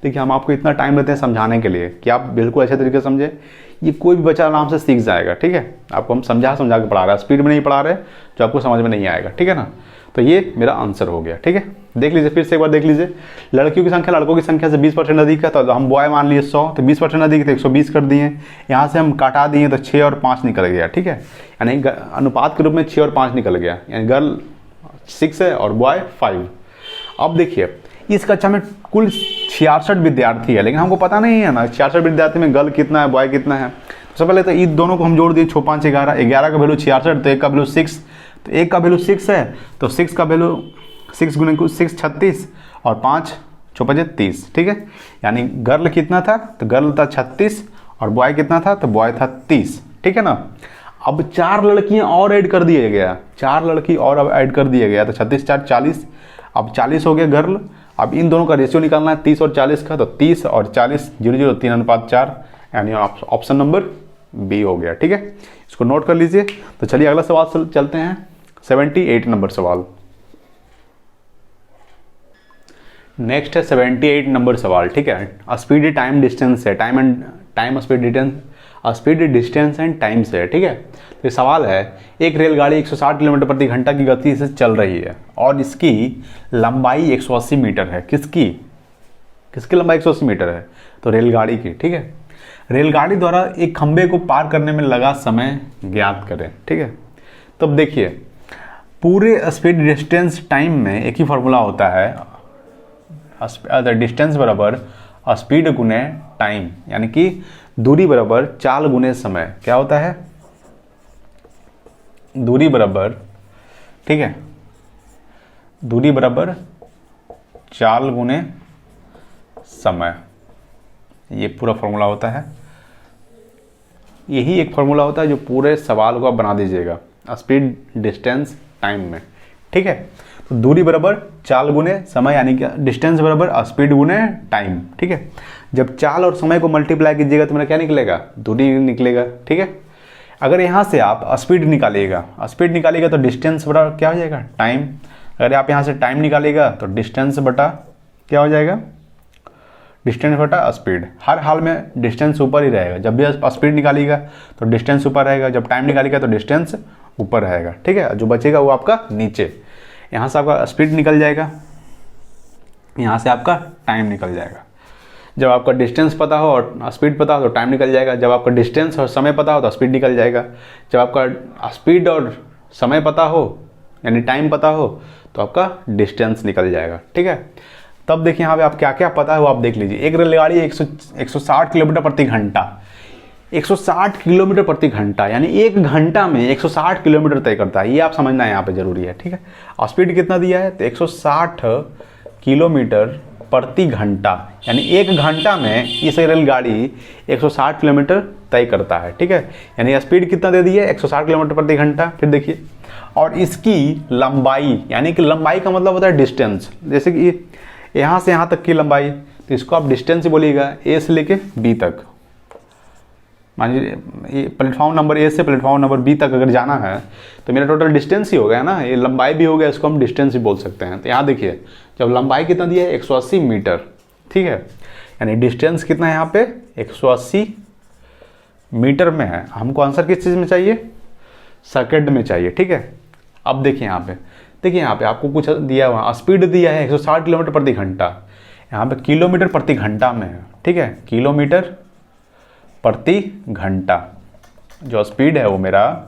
देखिए हम आपको इतना टाइम लेते हैं समझाने के लिए कि आप बिल्कुल अच्छे तरीके से समझे। ये कोई भी बच्चा आराम से सीख जाएगा, ठीक है। आपको हम समझा के पढ़ा रहे हैं, स्पीड में नहीं पढ़ा रहे जो आपको समझ में नहीं आएगा, ठीक है ना। तो ये मेरा आंसर हो गया, ठीक है। देख लीजिए फिर से एक बार देख लीजिए। लड़कियों की संख्या लड़कों की संख्या से 20% अधिक है। तो हम बॉय मान लिए 100, तो 20% अधिक तो 120 कर दिए। यहाँ से हम काटा दिए तो 6 और 5 निकल गया, ठीक है। यानी अनुपात के रूप में 6 और 5 निकल गया। यानी गर्ल 6 है और बॉय 5। अब देखिए इस कक्षा में कुल 66 विद्यार्थी है, लेकिन हमको पता नहीं है ना 66 विद्यार्थी में गर्ल कितना है, बॉय कितना है। सबसे पहले तो इन दोनों को हम जोड़ दिए, 6, 5, 11। 11 का वैल्यू 66, तो 1 का वैल्यू 6, तो 1 का वैल्यू 6 है, तो 6 का वैल्यू 6 × 6 36 और 5 6 5 30, ठीक है। यानी गर्ल कितना था? तो गर्ल था 36 और बॉय कितना था? तो बॉय था 30, ठीक है ना। अब 4 लड़कियां और ऐड कर दिए गया, 4 लड़की और अब ऐड कर दिया गया, तो 36 4 40। अब 40 हो गया गर्ल। अब इन दोनों का रेशियो निकालना है 30 और 40 का, तो 30 और 40 0 0 3:4, यानी ऑप्शन नंबर बी हो गया, ठीक है। इसको नोट कर लीजिए। तो चलिए अगला सवाल चलते हैं, 78 नंबर सवाल। नेक्स्ट है 78 नंबर सवाल, ठीक है। स्पीड टाइम डिस्टेंस है, स्पीड डिस्टेंस एंड टाइम से, ठीक है। तो ये सवाल है, एक रेलगाड़ी 160 किलोमीटर प्रति घंटा की गति से चल रही है और इसकी लंबाई 180 मीटर है। किसकी लंबाई 180 मीटर है? तो रेलगाड़ी की, ठीक है। रेलगाड़ी द्वारा एक खंबे को पार करने में लगा समय ज्ञात करें, ठीक है। तब देखिए पूरे स्पीड डिस्टेंस टाइम में एक ही फॉर्मूला होता है, डिस्टेंस बराबर स्पीड गुने टाइम, यानी कि दूरी बराबर चाल गुने समय। क्या होता है? दूरी बराबर, ठीक है, दूरी बराबर चाल गुने समय, ये पूरा फॉर्मूला होता है। यही एक फॉर्मूला होता है जो पूरे सवाल को आप बना दीजिएगा स्पीड डिस्टेंस टाइम में, ठीक है। तो दूरी बराबर चाल गुने समय, यानी कि डिस्टेंस बराबर स्पीड गुने टाइम, ठीक है। जब चाल और समय को मल्टीप्लाई कीजिएगा तो मेरा क्या निकलेगा? दूरी निकलेगा, ठीक है। अगर यहाँ से आप स्पीड निकालिएगा तो डिस्टेंस बटा क्या हो जाएगा? टाइम। अगर आप यहाँ से टाइम निकालिएगा तो डिस्टेंस बटा क्या हो जाएगा? डिस्टेंस बटा स्पीड। हर हाल में डिस्टेंस ऊपर ही रहेगा। जब भी आप स्पीड निकालिएगा तो डिस्टेंस ऊपर रहेगा, जब टाइम निकालिएगा तो डिस्टेंस ऊपर रहेगा, ठीक है। जो बचेगा वो आपका नीचे। यहाँ से आपका स्पीड निकल जाएगा, यहाँ से आपका टाइम निकल जाएगा। जब आपका डिस्टेंस पता हो और स्पीड पता हो तो टाइम निकल जाएगा। जब आपका डिस्टेंस और समय पता हो तो स्पीड निकल जाएगा। जब आपका स्पीड और समय पता हो यानी टाइम पता हो तो आपका डिस्टेंस निकल जाएगा, ठीक है। तब देखिए यहाँ पे आप क्या क्या पता है वो आप देख लीजिए। एक रेलगाड़ी 160 किलोमीटर प्रति घंटा, 160 किलोमीटर प्रति घंटा यानी एक घंटा में 160 किलोमीटर तय करता है। ये आप समझना है यहाँ पे जरूरी है, ठीक है। और स्पीड कितना दिया है? तो 160 किलोमीटर प्रति घंटा, यानी एक घंटा में ये रेलगाड़ी 160 किलोमीटर तय करता है, ठीक है। यानी स्पीड कितना दे दी है? 160 किलोमीटर प्रति घंटा। फिर देखिए, और इसकी लंबाई, यानी कि लंबाई का मतलब होता है डिस्टेंस। जैसे कि यहाँ से यहाँ तक की लंबाई, तो इसको आप डिस्टेंस ही बोलिएगा, ए से लेके बी तक। मान लीजिए प्लेटफॉर्म नंबर ए से प्लेटफॉर्म नंबर बी तक अगर जाना है तो मेरा टोटल डिस्टेंस ही हो गया ना, ये लंबाई भी हो गया, इसको हम डिस्टेंस ही बोल सकते हैं। तो यहाँ देखिए, जब लंबाई कितना दिया है? 180 मीटर, ठीक है। यानी डिस्टेंस कितना है यहाँ पे? 180 मीटर में है। हमको आंसर किस चीज़ में चाहिए? सेकंड में चाहिए, ठीक है। अब देखिए यहाँ पे आपको कुछ दिया हुआ, स्पीड दिया है 160 किलोमीटर प्रति घंटा, यहाँ पे किलोमीटर प्रति घंटा में है, ठीक है। किलोमीटर प्रति घंटा, जो स्पीड है वो मेरा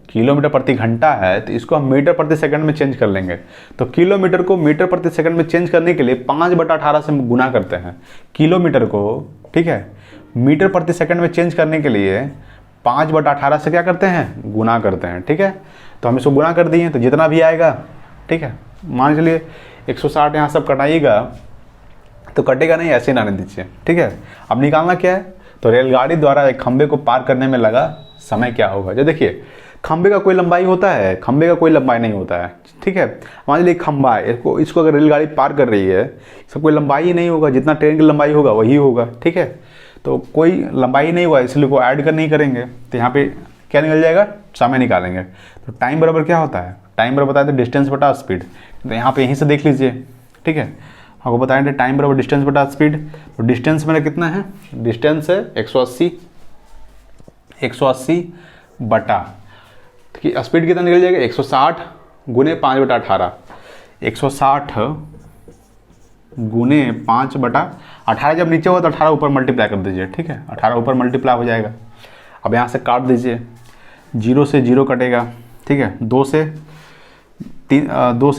किलोमीटर प्रति घंटा है, तो इसको हम मीटर प्रति सेकंड में चेंज कर लेंगे। तो किलोमीटर को मीटर प्रति सेकंड में चेंज करने के लिए 5/18 से गुना करते हैं किलोमीटर को, ठीक है। मीटर प्रति सेकंड में चेंज करने के लिए 5/18 से क्या करते हैं? गुना करते हैं, ठीक है। तो हम इसको गुना कर दिए तो जितना भी आएगा, ठीक है। मान चलिए 160 यहाँ सब कटाइएगा तो कटेगा नहीं, ऐसे ना दीजिए, ठीक है। अब निकालना क्या है? तो रेलगाड़ी द्वारा एक खंबे को पार करने में लगा समय क्या होगा। जो देखिए, खंबे का कोई लंबाई होता है? खंबे का कोई लंबाई नहीं होता है, ठीक है। मान लीजिए खंबा है, इसको अगर रेलगाड़ी पार कर रही है, इसका कोई लंबाई ही नहीं होगा, जितना ट्रेन की लंबाई होगा वही होगा, ठीक है। तो कोई लंबाई नहीं हुआ, इसलिए को ऐड कर नहीं करेंगे, तो यहाँ पे क्या निकल जाएगा? समय निकालेंगे। तो टाइम बराबर क्या होता है? टाइम बराबर बताया तो डिस्टेंस बटा स्पीड। तो यहाँ पे यहीं से देख लीजिए, ठीक है। आपको बताएंगे टाइम बराबर डिस्टेंस बटा स्पीड। तो डिस्टेंस मेरा कितना है? डिस्टेंस है 180 बटा, तो स्पीड कितना निकल जाएगा? 160 गुने 5/18, 160 गुने 5/18। जब नीचे होगा तो 18 ऊपर मल्टीप्लाई कर दीजिए, ठीक है। 18 ऊपर मल्टीप्लाई हो जाएगा। अब यहाँ से काट दीजिए, 0 से 0 कटेगा, ठीक है। 2 से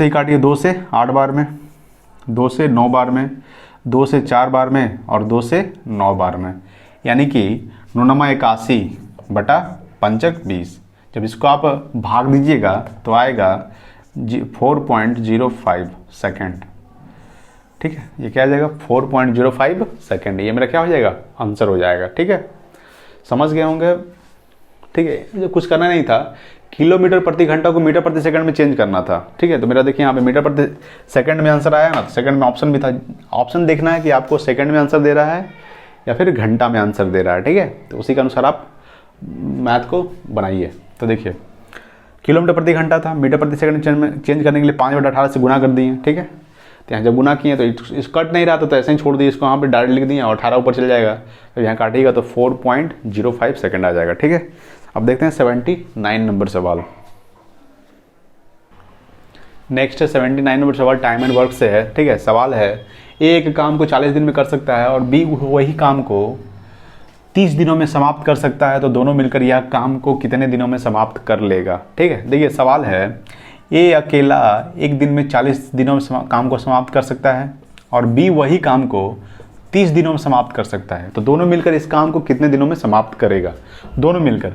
ही काटिए, 2 से 8 बार में, 2 से 9 बार में, 2 से 4 बार में और 2 से 9 बार में, यानी कि 9 81 बटा 5 20। जब इसको आप भाग दीजिएगा तो आएगा 4.05 सेकेंड, ठीक है। ये क्या आ जाएगा? 4.05 सेकेंड। ये मेरा क्या हो जाएगा? आंसर हो जाएगा, ठीक है। समझ गए होंगे, ठीक है। जो कुछ करना नहीं था, किलोमीटर प्रति घंटा को मीटर प्रति सेकंड में चेंज करना था, ठीक है। तो मेरा देखिए यहाँ पे मीटर प्रति सेकंड में आंसर आया ना, तो सेकंड में ऑप्शन भी था। ऑप्शन देखना है कि आपको सेकंड में आंसर दे रहा है या फिर घंटा में आंसर दे रहा है, ठीक है। तो उसी के अनुसार आप मैथ को बनाइए। तो देखिए, किलोमीटर प्रति घंटा था, मीटर प्रति सेकंड में चेंज करने के लिए 5/18 से गुना कर दिए, ठीक है। तो यहाँ जब गुना किए तो इस कट नहीं रहा तो ऐसे ही छोड़ दिए, इसको यहाँ पे डायरेक्ट लिख दिए और 18 ऊपर चल जाएगा। तो यहाँ काटिएगा तो 4.05 सेकंड आ जाएगा, ठीक है। अब देखते हैं 79 नंबर सवाल। नेक्स्ट है 79 नंबर सवाल, टाइम एंड वर्क से है, ठीक है। सवाल है, ए एक काम को 40 दिन में कर सकता है और बी वही काम को 30 दिनों में समाप्त कर सकता है, तो दोनों मिलकर यह काम को कितने दिनों में समाप्त कर लेगा, ठीक है। देखिए सवाल है, ए अकेला एक दिन में 40 दिनों में काम को समाप्त कर सकता है और बी वही काम को 30 दिनों में समाप्त कर सकता है। तो दोनों मिलकर इस काम को कितने दिनों में समाप्त करेगा, दोनों मिलकर।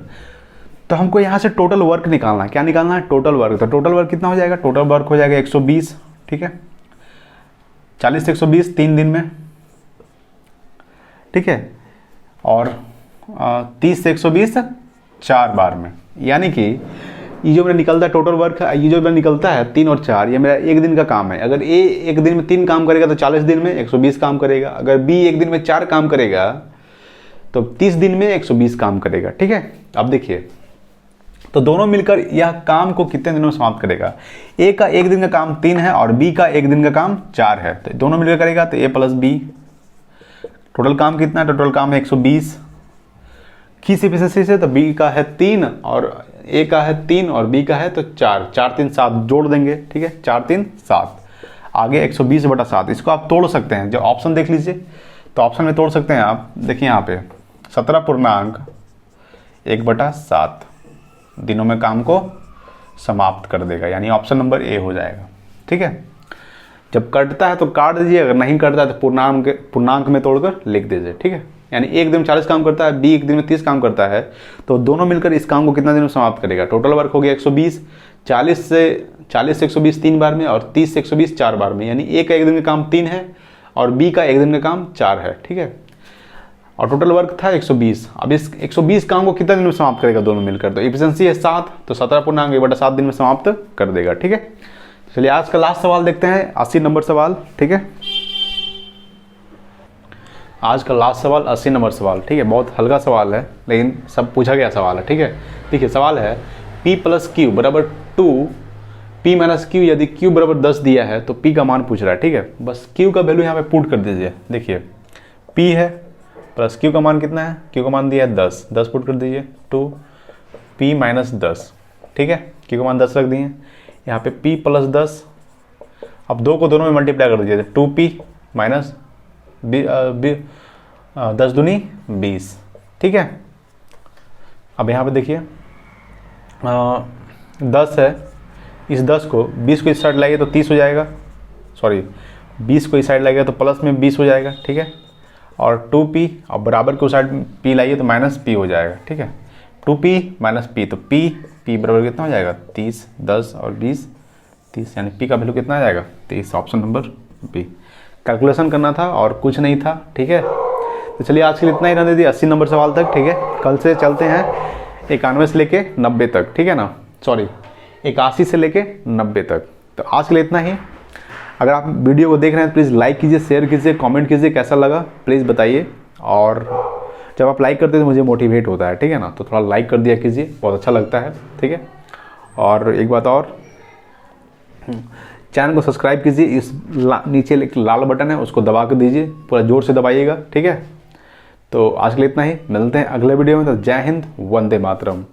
तो हमको यहाँ से टोटल वर्क निकालना है। क्या निकालना है? Total work. तो टोटल वर्क कितना हो जाएगा? टोटल वर्क हो जाएगा 120, ठीक है, 40 से 120 3 दिन में, ठीक है, और 30 से 120 4 बार में। यानी कि ये जो मेरा निकलता है टोटल वर्क, ये जो मेरा निकलता है 3 और 4, ये मेरा एक दिन का काम है। अगर ए एक दिन में 3 काम करेगा तो 40 दिन में 120 काम करेगा। अगर बी एक दिन में 4 काम करेगा तो 30 दिन में 120 काम करेगा, ठीक है। अब देखिए, तो दोनों मिलकर यह काम को कितने दिनों में समाप्त करेगा? ए का एक दिन का काम 3 है और बी का एक दिन का काम 4 है। तो दोनों मिलकर करेगा तो ए प्लस बी। टोटल काम कितना है? टोटल काम है 120। किस एफिशिएंसी से? तो बी का है 3 और ए का है 3 और बी का है तो 4, 4 3 7 जोड़ देंगे, ठीक है, 4 3 7, आगे 120/7। इसको आप तोड़ सकते हैं, जो ऑप्शन देख लीजिए, तो ऑप्शन में तोड़ सकते हैं आप। देखिए यहाँ पे 17.1/7 दिनों में काम को समाप्त कर देगा, यानी ऑप्शन नंबर ए हो जाएगा, ठीक है। जब कटता है तो काट दीजिए, अगर नहीं कटता है तो पूर्णांक में तोड़कर लिख दीजिए, ठीक है। यानी एक दिन में 40 काम करता है, बी एक दिन में 30 काम करता है, तो दोनों मिलकर इस काम को कितना दिन में समाप्त करेगा? टोटल वर्क हो गया 120, 40 से 120 3 बार में और 30 से 120 4 बार में। यानी ए का एक दिन का काम 3 है और बी का एक दिन का काम 4 है, ठीक है। और टोटल वर्क था 120। अब इस 120 काम को कितना दिन में समाप्त करेगा दोनों मिलकर? तो एफिशिएंसी है 7, तो 17.1/7 दिन में समाप्त कर देगा, ठीक है। चलिए आज का लास्ट सवाल देखते हैं, 80 नंबर सवाल, ठीक है। आज का लास्ट सवाल 80 नंबर सवाल, ठीक है। बहुत हल्का सवाल है लेकिन सब पूछा गया सवाल है, ठीक है। देखिए सवाल है P + Q = 2, P - Q यदि Q = 10 दिया है तो P का मान पूछ रहा है, ठीक है। बस Q का वैल्यू यहाँ पे पुट कर दीजिए। देखिए P है प्लस Q का मान कितना है? Q का मान दिया है 10, 10 पुट कर दीजिए, 2P - 10, ठीक है। Q का मान 10 रख दिए, यहाँ पे P + 10। अब दो को दोनों में मल्टीप्लाई कर दीजिए, 2P - 10 दूनी 20, ठीक है। अब यहाँ पे देखिए 10 है, इस 10 को 20 को इस साइड लाइए तो 30 हो जाएगा, सॉरी 20 को इस साइड लाइएगा तो प्लस में 20 हो जाएगा, ठीक है। और 2P और बराबर को साइड P लाइए तो -P हो जाएगा, ठीक है। 2P - P, तो P बराबर कितना हो जाएगा? 30, 10 और 20, 30, यानी P का वैल्यू कितना आ जाएगा? 30, ऑप्शन नंबर B। कैलकुलेशन करना था और कुछ नहीं था, ठीक है। तो चलिए आज के लिए इतना ही रहने दीजिए 80 नंबर सवाल तक, ठीक है। कल से चलते हैं 91 से लेके 90 तक, ठीक है ना, सॉरी 81 से लेके 90 तक। तो आज के लिए इतना ही। अगर आप वीडियो को देख रहे हैं प्लीज़ लाइक कीजिए, शेयर कीजिए, कमेंट कीजिए कैसा लगा प्लीज़ बताइए। और जब आप लाइक करते हैं तो मुझे मोटिवेट होता है, ठीक है ना, तो थोड़ा लाइक कर दिया कीजिए, बहुत अच्छा लगता है, ठीक है। और एक बात और, चैनल को सब्सक्राइब कीजिए, इस नीचे एक लाल बटन है उसको दबा कर दीजिए, पूरा जोर से दबाइएगा, ठीक है। तो आज के लिए इतना ही, मिलते हैं अगले वीडियो में। तो जय हिंद, वंदे मातरम।